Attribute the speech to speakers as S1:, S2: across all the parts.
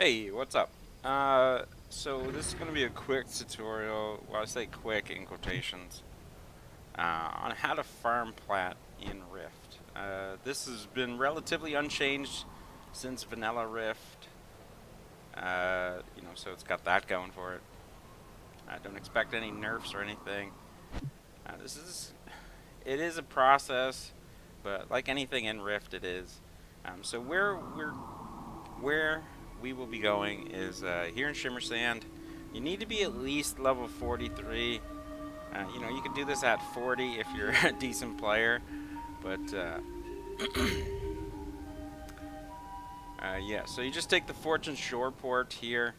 S1: Hey, what's up? So this is going to be a quick tutorial, well I say quick in quotations, on how to farm plat in Rift. This has been relatively unchanged since vanilla Rift, so it's got that going for it. I don't expect any nerfs or anything. It is a process, but like anything in Rift it is. So where we will be going is here in Shimmer Sand. You need to be at least level 43. You can do this at 40 if you're a decent player, but yeah. So you just take the Fortune Shore port here,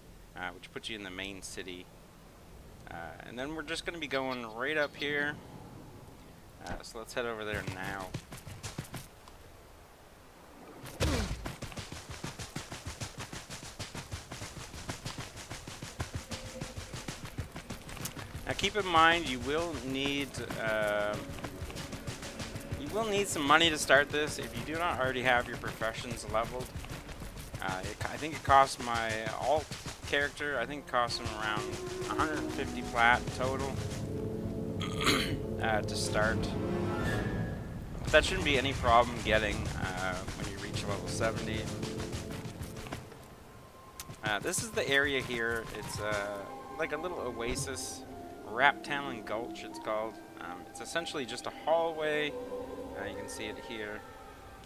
S1: which puts you in the main city, and then we're just going to be going right up here. So let's head over there now. Now keep in mind you will need some money to start this if you do not already have your professions leveled. I think it costs my alt character, I think it costs him around 150 plat total to start. But that shouldn't be any problem getting when you reach level 70. This is the area here. It's like a little oasis. Raptalon Gulch, it's called. It's essentially just a hallway. You can see it here.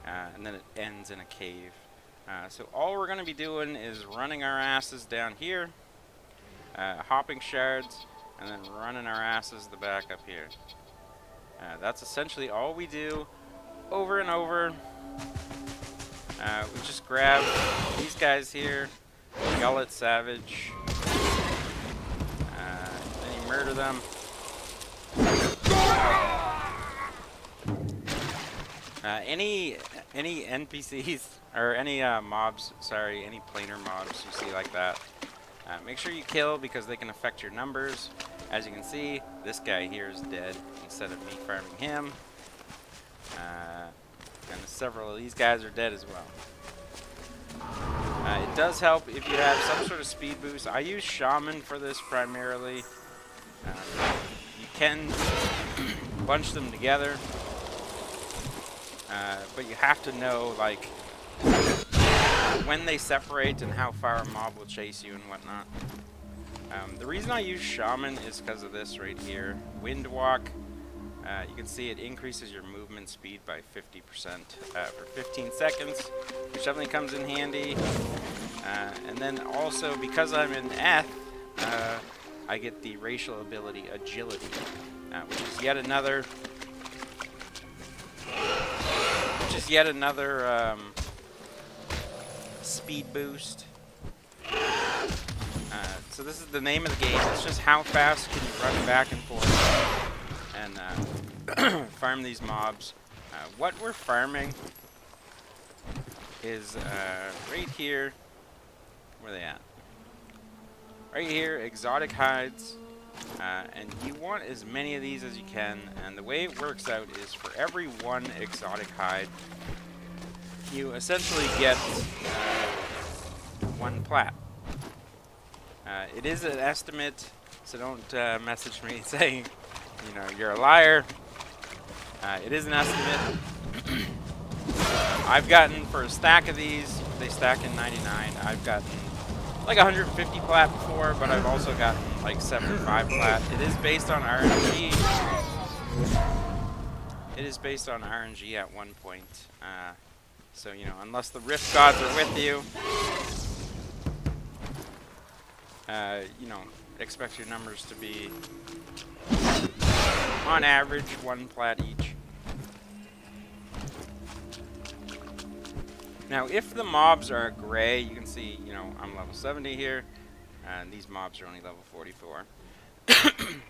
S1: And then it ends in a cave. So all we're going to be doing is running our asses down here, hopping shards, and then running our asses the back up here. That's essentially all we do over and over. We just grab these guys here, Gullet Savage, then you murder them. Any NPCs or any mobs, sorry, any planar mobs you see like that, make sure you kill because they can affect your numbers. As you can see, this guy here is dead instead of me farming him. And several of these guys are dead as well. It does help if you have some sort of speed boost. I use Shaman for this primarily. You can bunch them together. But you have to know, like, when they separate and how far a mob will chase you and whatnot. The reason I use Shaman is because of this right here. Wind Walk. You can see it increases your movement speed by 50% for 15 seconds, which definitely comes in handy. And then also, because I'm in Eth, I get the racial ability Agility, which is yet another speed boost. So this is the name of the game. It's just how fast can you run back and forth and farm these mobs. What we're farming is right here. Where are they at? Right here, exotic hides. And you want as many of these as you can, and the way it works out is for every one exotic hide, you essentially get one plat. It is an estimate, so don't message me saying, you're a liar. It is an estimate. I've gotten, for a stack of these, they stack in 99, I've gotten like 150 plat before, but I've also gotten like 75 plat. It is based on RNG. It is based on RNG at one point. So, unless the Rift gods are with you, expect your numbers to be, on average, one plat each. Now, if the mobs are gray, you can see, I'm level 70 here, and these mobs are only level 44.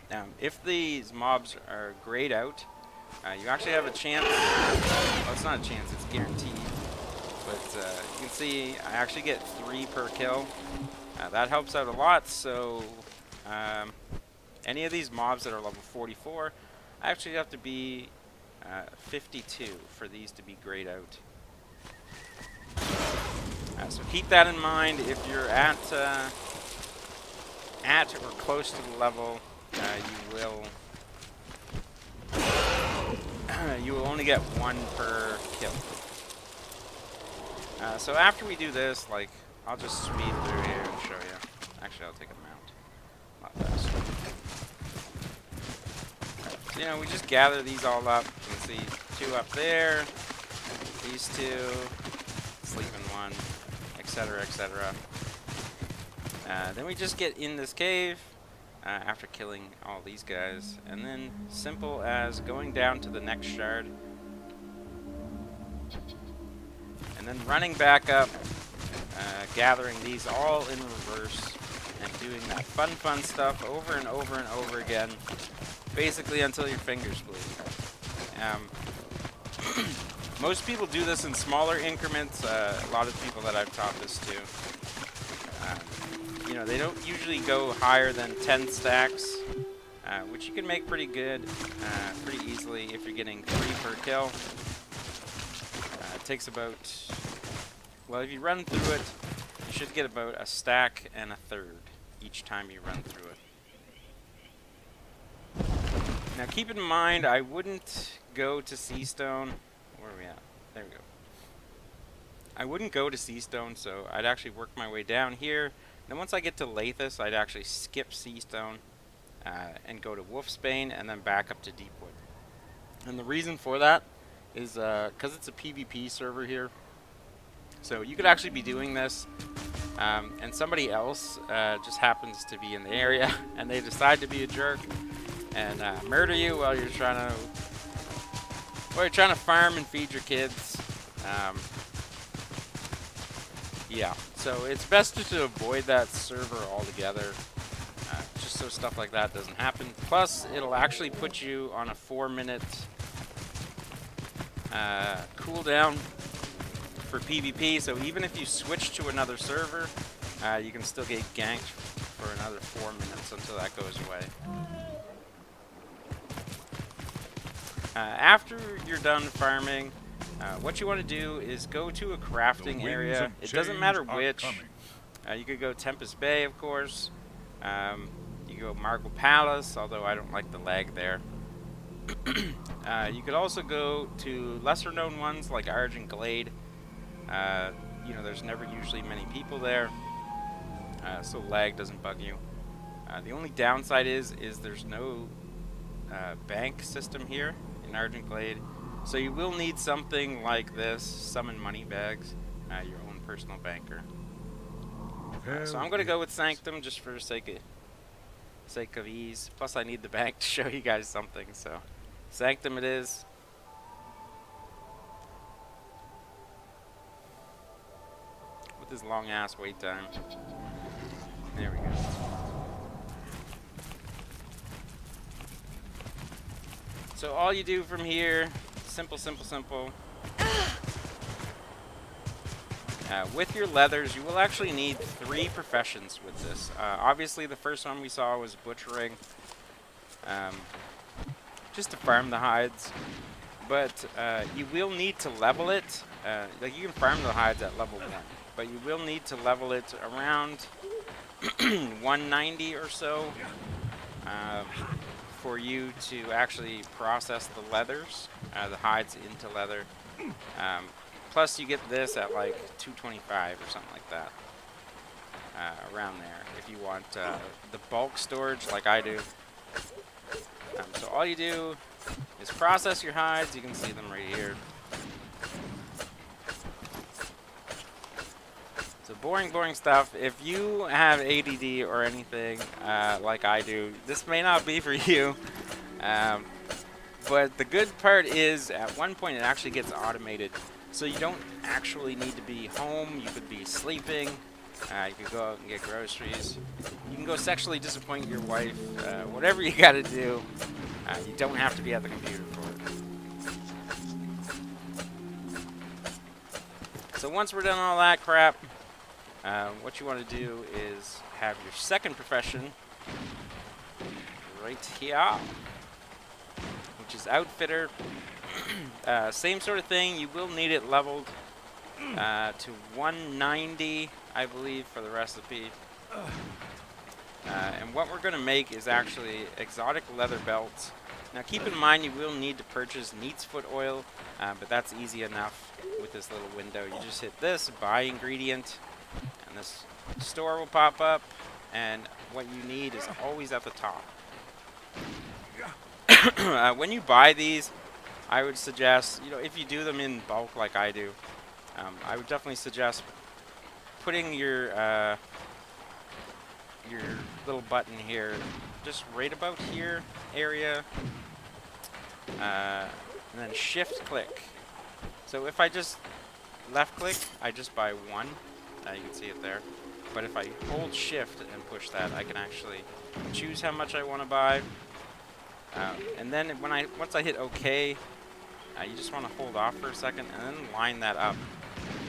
S1: Now, if these mobs are grayed out, you actually have a chance. Well, it's not a chance, it's guaranteed. But you can see I actually get 3 per kill. That helps out a lot, so any of these mobs that are level 44, I actually have to be 52 for these to be grayed out. So keep that in mind if you're at or close to the level. You will only get 1 per kill. So after we do this, like, I'll just speed through here and show you. Actually, I'll take a mount. Not faster. So, you know, we just gather these all up. You can see 2 up there, these 2, sleeping 1, etc., etc. Then we just get in this cave after killing all these guys, and then simple as going down to the next shard, and then running back up, gathering these all in reverse, and doing that fun stuff over and over and over again, basically until your fingers bleed. Most people do this in smaller increments. A lot of people that I've taught this to, you know, they don't usually go higher than 10 stacks, which you can make pretty good, pretty easily if you're getting 3 per kill. It takes about, well, if you run through it, you should get about a stack and a third each time you run through it. Now keep in mind, I wouldn't go to Seastone. Where are we at? There we go. I wouldn't go to Seastone, so I'd actually work my way down here. Then once I get to Lathis, I'd actually skip Seastone and go to Wolfsbane and then back up to Deepwood. And the reason for that is because it's a PvP server here. So you could actually be doing this and somebody else just happens to be in the area and they decide to be a jerk and murder you while you're trying to farm and feed your kids. Yeah, so it's best to avoid that server altogether, just so stuff like that doesn't happen. Plus, it'll actually put you on a 4-minute cooldown for PvP, so even if you switch to another server, you can still get ganked for another 4 minutes until that goes away. After you're done farming, what you want to do is go to a crafting area. It doesn't matter which. You could go Tempest Bay, of course. You could go Margle Palace, although I don't like the lag there. You could also go to lesser known ones like Argent Glade. You know, there's never usually many people there, so lag doesn't bug you. The only downside is there's no bank system here in Argent Glade. So you will need something like this, summon money bags, your own personal banker. So I'm going to go with Sanctum just for sake of ease. Plus I need the bank to show you guys something, so Sanctum it is. With this long ass wait time. There we go. So all you do from here, simple. With your leathers, you will actually need 3 professions with this. Obviously, the first one we saw was butchering, just to farm the hides. But you will need to level it. Like you can farm the hides at level 1, but you will need to level it around 190 or so. For you to actually process the leathers, the hides into leather. Plus you get this at like 225 or something like that. Around there, if you want the bulk storage like I do. So all you do is process your hides. You can see them right here. So boring stuff. If you have ADD or anything like I do, this may not be for you. But the good part is at one point it actually gets automated. So you don't actually need to be home. You could be sleeping. You could go out and get groceries. You can go sexually disappoint your wife. Whatever you gotta do. You don't have to be at the computer for it. So once we're done all that crap, what you want to do is have your second profession right here, which is outfitter. Same sort of thing. You will need it leveled. to 190, I believe, for the recipe. And what we're going to make is actually exotic leather belts. Now keep in mind you will need to purchase neat's foot oil, but that's easy enough with this little window. You just hit this, buy ingredient, and this store will pop up, and what you need is always at the top. When you buy these, I would suggest, you know, if you do them in bulk like I do, I would definitely suggest putting your little button here, just right about here area, and then shift click. So if I just left click, I just buy one. You can see it there. But if I hold shift and push that, I can actually choose how much I want to buy. And then once I hit OK, you just want to hold off for a second and then line that up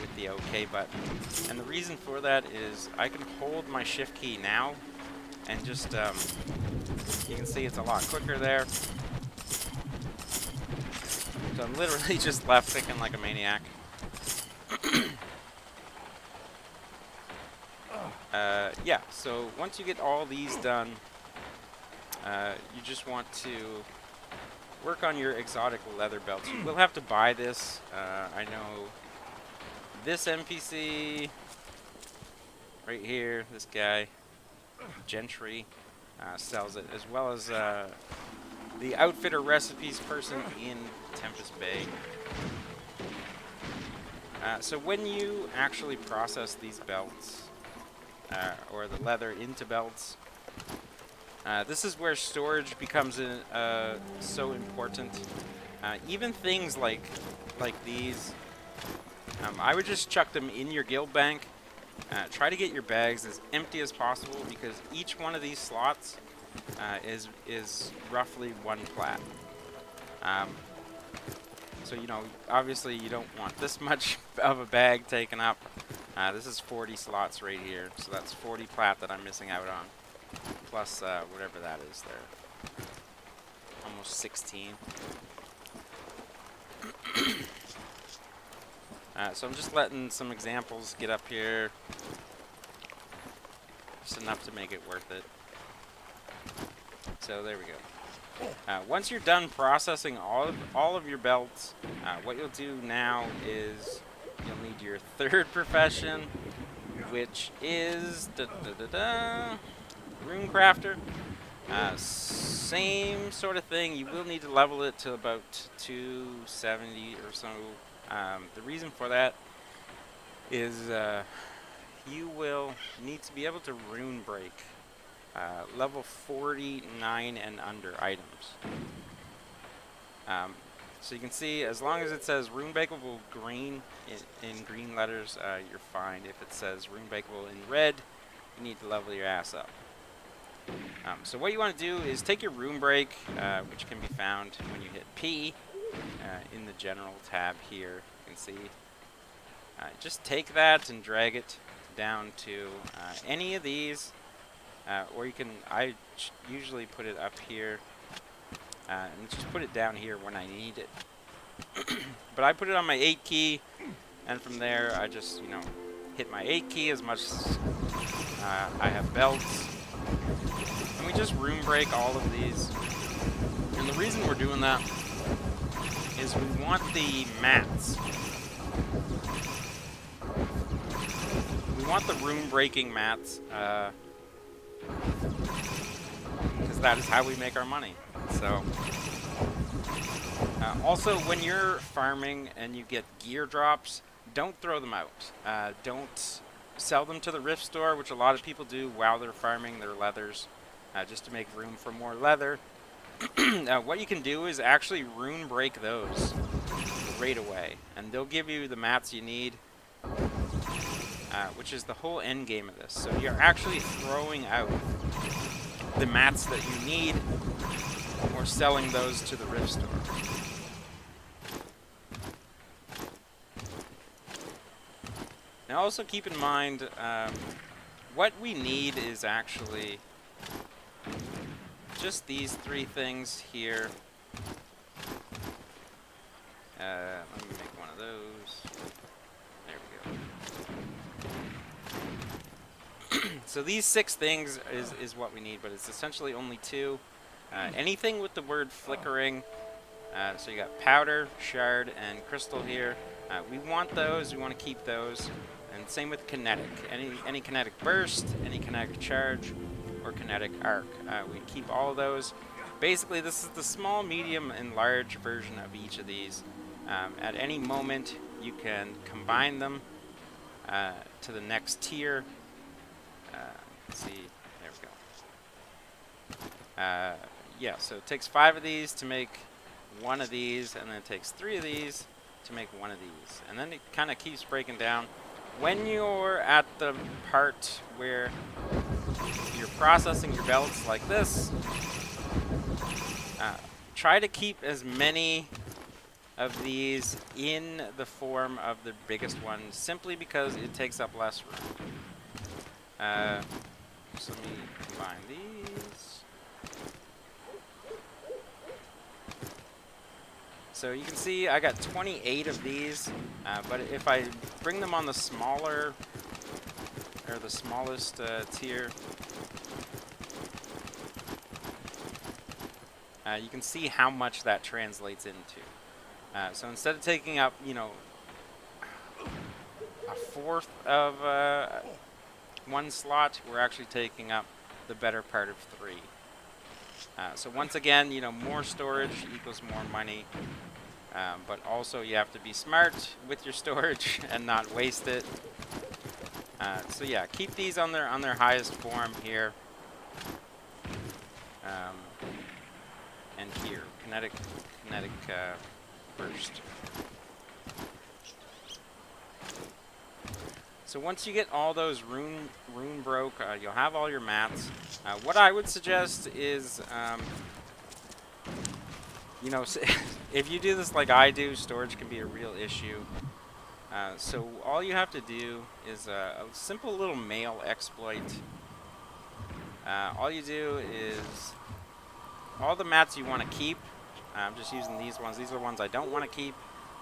S1: with the OK button. And the reason for that is I can hold my shift key now and just, you can see it's a lot quicker there. So I'm literally just left clicking like a maniac. Yeah, so once you get all these done, you just want to work on your exotic leather belts. You will have to buy this. I know this NPC right here, this guy, Gentry, sells it, as well as the outfitter recipes person in Tempest Bay. So when you actually process these belts, or the leather into belts, this is where storage becomes so important. Even things like these, I would just chuck them in your guild bank. Try to get your bags as empty as possible, because each one of these slots is roughly 1 plat. So, you know, obviously you don't want this much of a bag taken up. This is 40 slots right here, so that's 40 plat that I'm missing out on. Plus whatever that is there. Almost 16. So I'm just letting some examples get up here. Just enough to make it worth it. So there we go. Once you're done processing all of your belts, what you'll do now is you'll need your third profession, which is Runecrafter. Same sort of thing. You will need to level it to about 270 or so. The reason for that is you will need to be able to rune break level 49 and under items. So you can see, as long as it says rune breakable green in green letters, you're fine. If it says rune breakable in red, you need to level your ass up. So what you want to do is take your rune break, which can be found when you hit P in the general tab here. You can see. Just take that and drag it down to any of these, or you can. I usually put it up here, and just put it down here when I need it. But I put it on my 8 key, and from there I just, you know, hit my 8 key as much as I have belts. And we just rune break all of these. And the reason we're doing that is we want the mats. We want the rune breaking mats, because that is how we make our money. So, also when you're farming and you get gear drops, don't throw them out. Don't sell them to the Rift store, which a lot of people do while they're farming their leathers, just to make room for more leather. What you can do is actually rune break those right away, and they'll give you the mats you need, which is the whole end game of this. So you're actually throwing out the mats that you need, or selling those to the Rift store. Now also keep in mind, what we need is actually just these 3 things here. Let me make one of those. There So these 6 things is what we need, but it's essentially only 2. Anything with the word flickering, so you got powder, shard, and crystal here. We want those, we want to keep those. And same with kinetic. Any kinetic burst, any kinetic charge, or kinetic arc. We keep all of those. Basically, this is the small, medium, and large version of each of these. At any moment, you can combine them to the next tier. Let's see, there we go. Yeah, so it takes 5 of these to make 1 of these, and then it takes 3 of these to make 1 of these. And then it kind of keeps breaking down. When you're at the part where you're processing your belts like this, try to keep as many of these in the form of the biggest one, simply because it takes up less room. So let me combine these. So you can see I got 28 of these, but if I bring them on the smaller, or the smallest tier, you can see how much that translates into. So instead of taking up, you know, a fourth of one slot, we're actually taking up the better part of 3. So once again, you know, more storage equals more money, but also you have to be smart with your storage and not waste it. So yeah, keep these on their highest form here, and here, kinetic burst. So once you get all those rune broke, you'll have all your mats. What I would suggest is, you know, if you do this like I do, storage can be a real issue. So all you have to do is a simple little mail exploit. All you do is, all the mats you want to keep, I'm just using these ones. These are the ones I don't want to keep.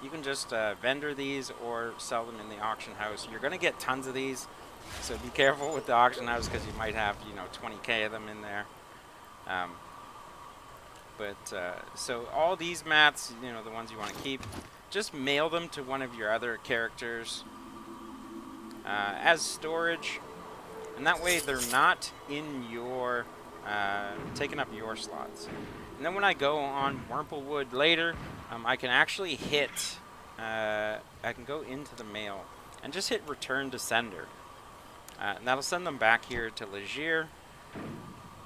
S1: You can just vendor these or sell them in the auction house. You're going to get tons of these, so be careful with the auction house because you might have, you know, 20k of them in there. So all these mats, you know, the ones you want to keep, just mail them to one of your other characters as storage, and that way they're not in your taking up your slots. And then when I go on Wurmplewood later, I can actually hit, I can go into the mail and just hit return to sender. And that'll send them back here to Legier.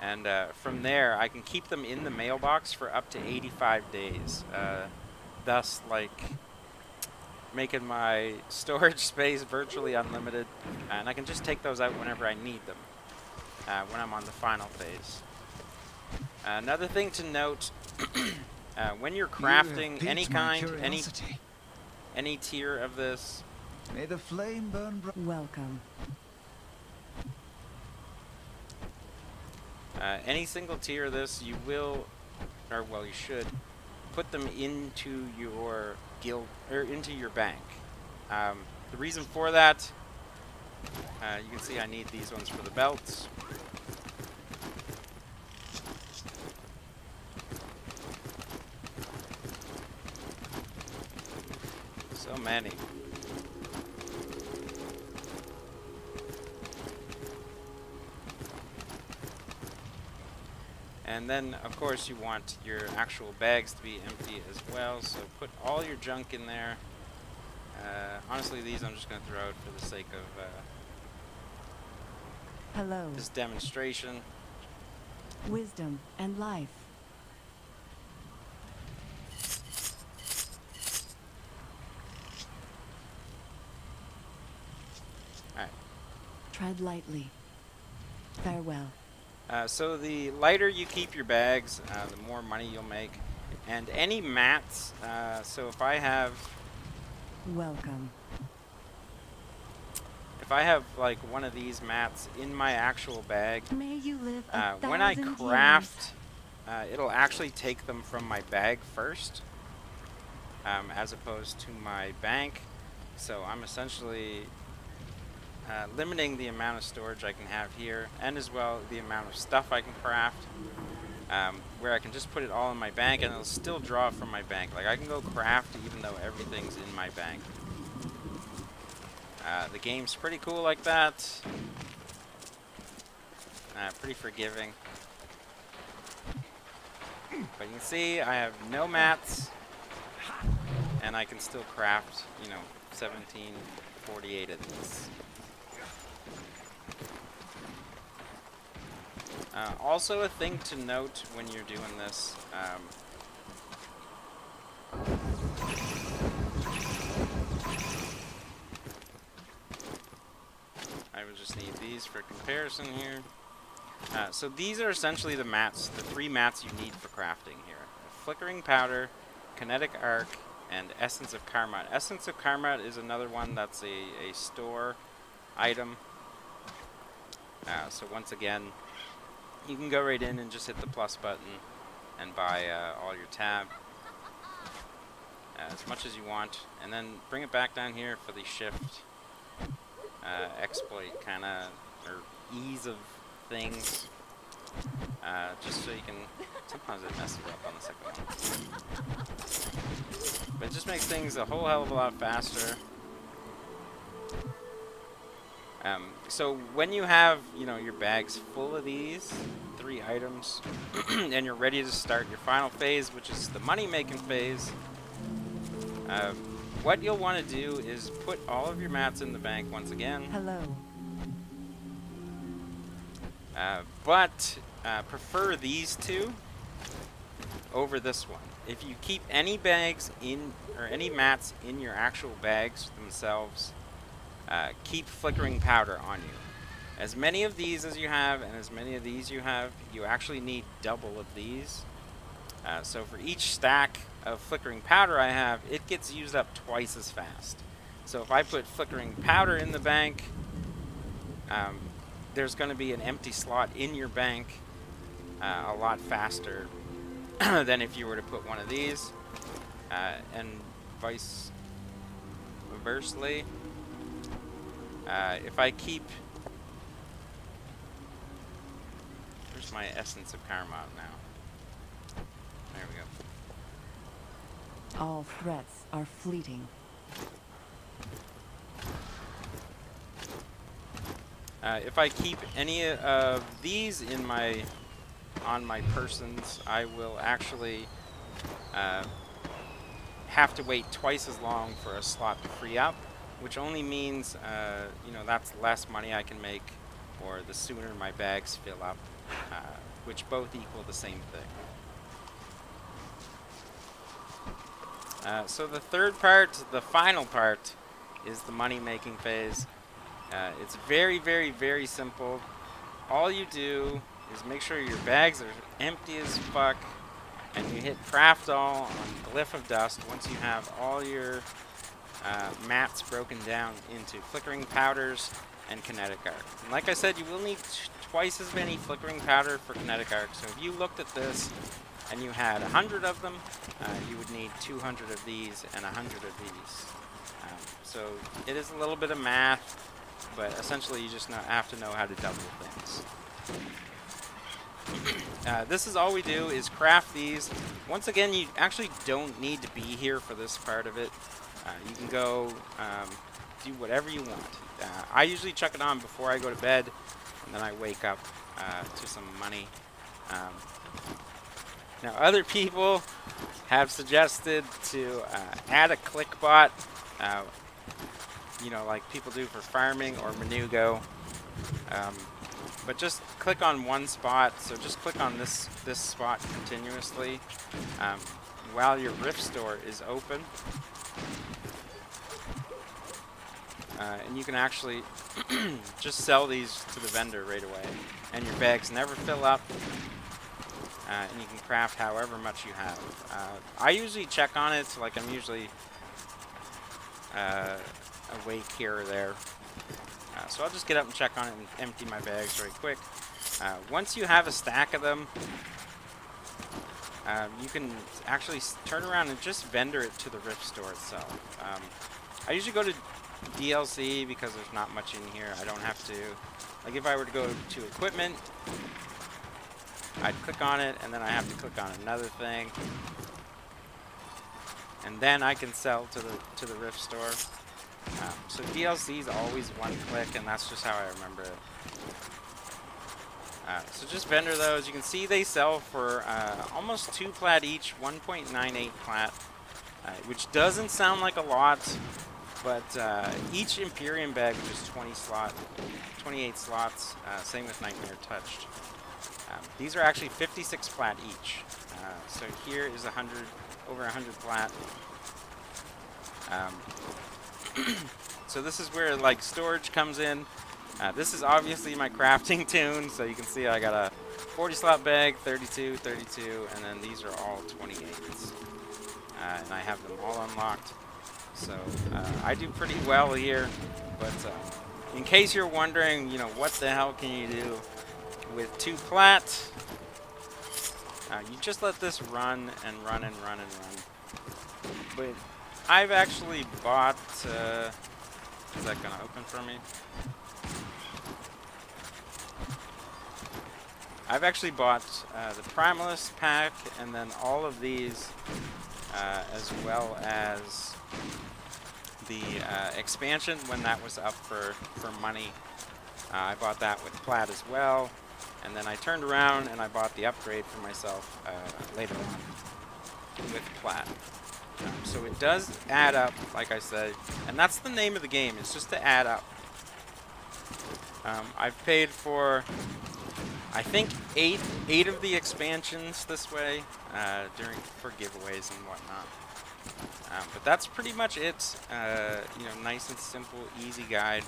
S1: And from there, I can keep them in the mailbox for up to 85 days. Thus, like, making my storage space virtually unlimited. And I can just take those out whenever I need them, when I'm on the final phase. Another thing to note, when you're crafting any kind, any tier of this,
S2: may the flame burn.
S3: Welcome.
S1: Any single tier of this, you will, or well, you should put them into your guild or into your bank. The reason for that, you can see I need these ones for the belts. So many. And then, of course, you want your actual bags to be empty as well, so put all your junk in there. Honestly, these I'm just going to throw out for the sake of this demonstration.
S3: Wisdom and life.
S1: Alright.
S3: Tread lightly. Farewell.
S1: So the lighter you keep your bags, the more money you'll make. And any mats, so if I have...
S3: Welcome.
S1: If I have like one of these mats in my actual bag,
S3: May you live a
S1: when I
S3: thousand
S1: craft, it'll actually take them from my bag first, as opposed to my bank. So I'm essentially limiting the amount of storage I can have here, and as well the amount of stuff I can craft, where I can just put it all in my bank and it'll still draw from my bank. Like, I can go craft even though everything's in my bank. The game's pretty cool like that. Pretty forgiving. But you can see I have no mats, and I can still craft, you know, 1748 of these. Also, a thing to note when you're doing this, I would just need these for comparison here. So these are essentially the mats, the 3 mats you need for crafting here. Flickering Powder, Kinetic Arc, and Essence of Karmat. Essence of Karmat is another one that's a store item. So once again, you can go right in and just hit the plus button and buy all your tab as much as you want, and then bring it back down here for the shift exploit kind of, or ease of things, just so you can, sometimes it messes up on the second one, but it just makes things a whole hell of a lot faster. So when you have, you know, your bags full of these 3 items and you're ready to start your final phase, which is the money making phase, what you'll want to do is put all of your mats in the bank once again.
S3: Hello.
S1: But prefer these 2 over this one. If you keep any bags in, or any mats in your actual bags themselves, keep Flickering Powder on you. As many of these as you have, and as many of these you have, you actually need double of these. So for each stack of Flickering Powder I have, it gets used up twice as fast. So if I put Flickering Powder in the bank, there's going to be an empty slot in your bank a lot faster than if you were to put one of these, and vice versely. If I keep, where's my Essence of Karmat now? There we go.
S3: All threats are fleeting.
S1: If I keep any of these in my, on my persons, I will actually have to wait twice as long for a slot to free up, which only means, you know, that's less money I can make, or the sooner my bags fill up, which both equal the same thing. So the third part, the final part, is the money making phase. It's very, very, very simple. All you do is make sure your bags are empty as fuck, and you hit craft all on Glyph of Dust once you have all your mats broken down into Flickering Powders and Kinetic Arc. And like I said, you will need twice as many Flickering Powder for Kinetic Arc. So if you looked at this and you had 100 of them, you would need 200 of these and 100 of these. So it is a little bit of math, but essentially you just have to know how to double things. This is all we do, is craft these. Once again, you actually don't need to be here for this part of it. You can go do whatever you want. I usually chuck it on before I go to bed, and then I wake up to some money. Now, other people have suggested to add a click bot, you know, like people do for farming or Menugo. But just click on one spot, so just click on this spot continuously while your Rift store is open. And you can actually just sell these to the vendor right away, and your bags never fill up, and you can craft however much you have. I usually check on it, so like I'm usually awake here or there. So I'll just get up and check on it and empty my bags very quick. Once you have a stack of them, you can actually turn around and just vendor it to the Rift store itself. I usually go to DLC because there's not much in here. I don't have to, like if I were to go to equipment, I'd click on it and then I have to click on another thing. And then I can sell to the Rift store. So DLC is always one click, and that's just how I remember it. So just vendor those. You can see they sell for almost 2 plat each, 1.98 plat, which doesn't sound like a lot, but each Imperium bag, which is 28 slots, same with Nightmare Touched. These are actually 56 plat each. So here is over 100 plat. So this is where like storage comes in. This is obviously my crafting tune, so you can see I got a 40 slot bag, 32, 32, and then these are all 28s. And I have them all unlocked. So I do pretty well here, but in case you're wondering, you know, what the hell can you do with 2 plat? You just let this run and run and run and run. But I've actually bought, is that gonna open for me? I've actually bought the Primalist pack and then all of these, as well as the expansion when that was up for money. I bought that with plat as well. And then I turned around and I bought the upgrade for myself later on with plat. So it does add up, like I said, and that's the name of the game. It's just to add up. I've paid for, I think, eight of the expansions this way for giveaways and whatnot. But that's pretty much it. You know, nice and simple, easy guide.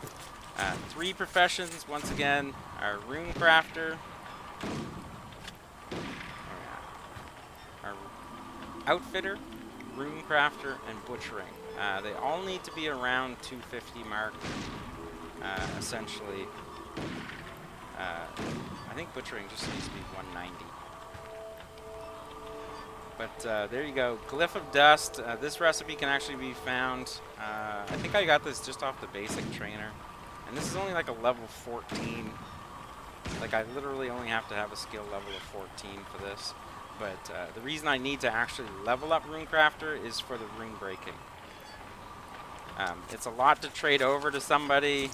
S1: 3 professions once again: our Runecrafter, our outfitter, Runecrafter, and butchering. They all need to be around 250 mark, essentially. I think butchering just needs to be 190. But there you go, Glyph of Dust. This recipe can actually be found. I think I got this just off the basic trainer, and this is only like a level 14. Like I literally only have to have a skill level of 14 for this. But the reason I need to actually level up Runecrafter is for the rune breaking. It's a lot to trade over to somebody,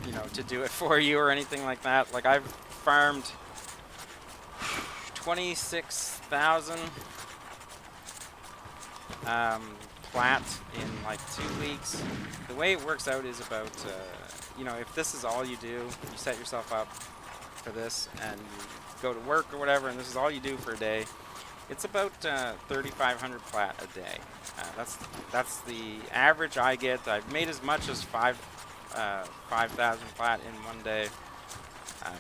S1: you know, to do it for you or anything like that. Like I've farmed 26,000 plat in like 2 weeks. The way it works out is about, you know, if this is all you do, you set yourself up for this and you go to work or whatever, and this is all you do for a day, it's about 3,500 plat a day. That's the average I get. I've made as much as 5,000 plat in one day,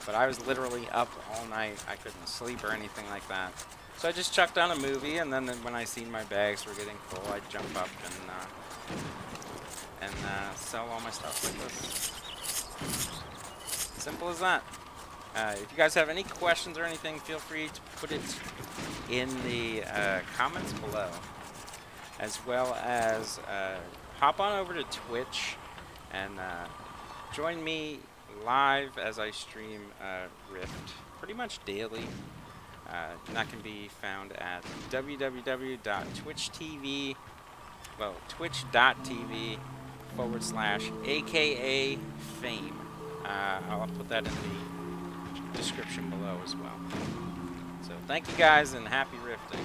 S1: but I was literally up all night. I couldn't sleep or anything like that. So I just chucked on a movie, and then when I seen my bags were getting full, I'd jump up and sell all my stuff like this. Simple as that. If you guys have any questions or anything, feel free to put it in the comments below, as well as hop on over to Twitch and join me live as I stream Rift pretty much daily. That can be found at www.twitch.tv, well, twitch.tv/AKA Fame. I'll put that in the description below as well. So thank you guys and happy rifting.